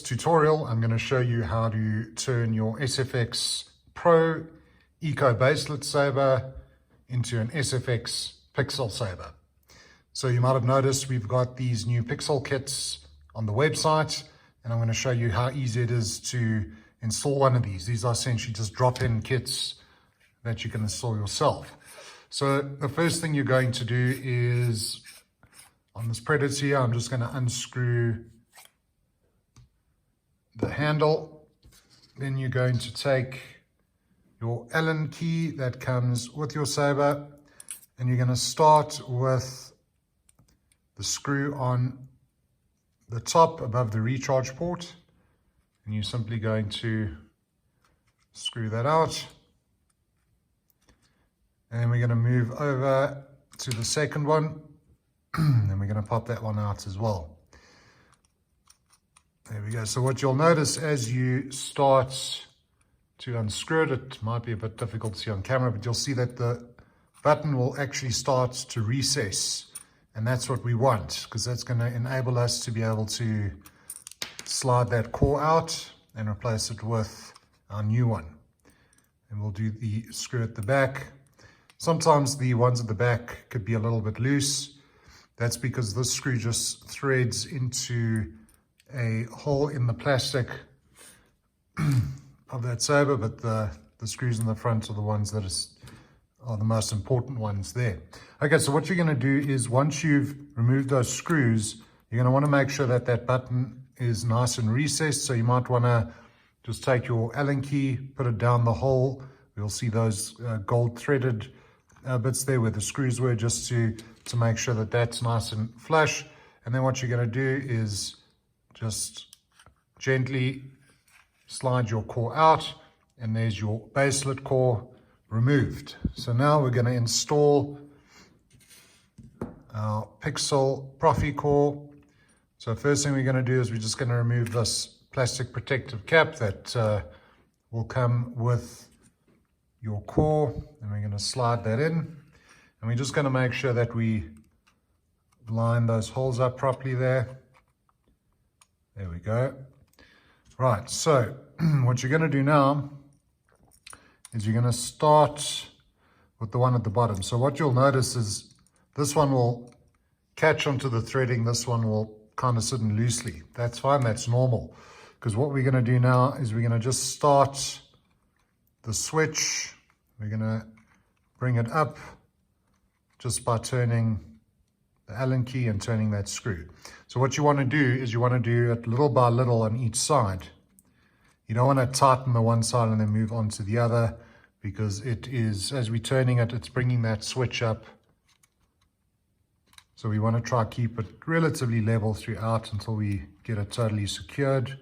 tutorial, I'm going to show you how to turn your SFX Pro Eco Baselet Saber into an SFX Pixel Saber. So you might have noticed we've got these new pixel kits on the website, and I'm going to show you how easy it is to install one of these. These are essentially just drop-in kits that you can install yourself. So the first thing you're going to do is, on this Predator here, I'm just going to unscrew the handle. Then you're going to take your Allen key that comes with your Saber, and you're going to start with the screw on the top above the recharge port, and you're simply going to screw that out. And then we're going to move over to the second one, and we're going to pop that one out as well. There we go. So what you'll notice as you start to unscrew it, it might be a bit difficult to see on camera, but you'll see that the button will actually start to recess. And that's what we want, because that's going to enable us to be able to slide that core out and replace it with our new one. And we'll do the screw at the back. Sometimes the ones at the back could be a little bit loose. That's because this screw just threads into a hole in the plastic of that Saber, but the screws in the front are the ones that are the most important ones there. Okay, so what you're going to do is, once you've removed those screws, you're going to want to make sure that that button is nice and recessed. So you might want to just take your Allen key, put it down the hole. You'll see those gold threaded bits there where the screws were, just to make sure that that's nice and flush. And then what you're going to do is just gently slide your core out, and there's your baselet core removed. So now we're going to install our Pixel Profi core. So first thing we're going to do is we're just going to remove this plastic protective cap that will come with your core, and we're going to slide that in, and we're just going to make sure that we line those holes up properly there. There we go. Right, so what you're going to do now is you're going to start with the one at the bottom. So what you'll notice is this one will catch onto the threading, this one will kind of sit in loosely. That's fine, that's normal, because what we're going to do now is we're going to just start the switch. We're going to bring it up just by turning the Allen key and turning that screw. So what you want to do is you want to do it little by little on each side. You don't want to tighten the one side and then move on to the other, because it is, as we're turning it, it's bringing that switch up. So we want to try to keep it relatively level throughout until we get it totally secured.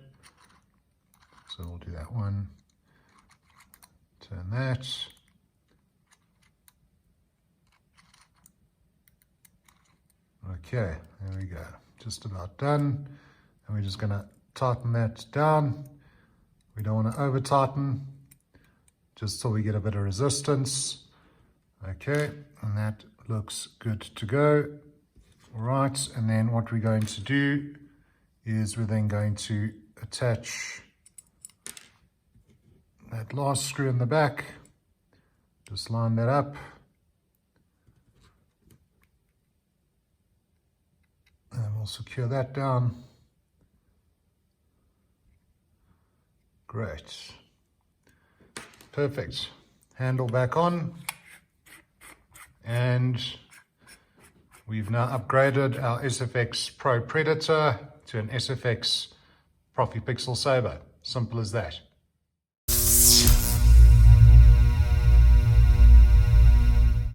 So we'll do that one. Turn that. Okay, there we go. Just about done. And we're just going to tighten that down. We don't want to over tighten, just till we get a bit of resistance. Okay, and that looks good to go. All right, and then what we're going to do is we're then going to attach that last screw in the back. Just line that up. And we'll secure that down. Great. Perfect. Handle back on. And we've now upgraded our SFX Pro Predator to an SFX Profi Pixel Saber. Simple as that.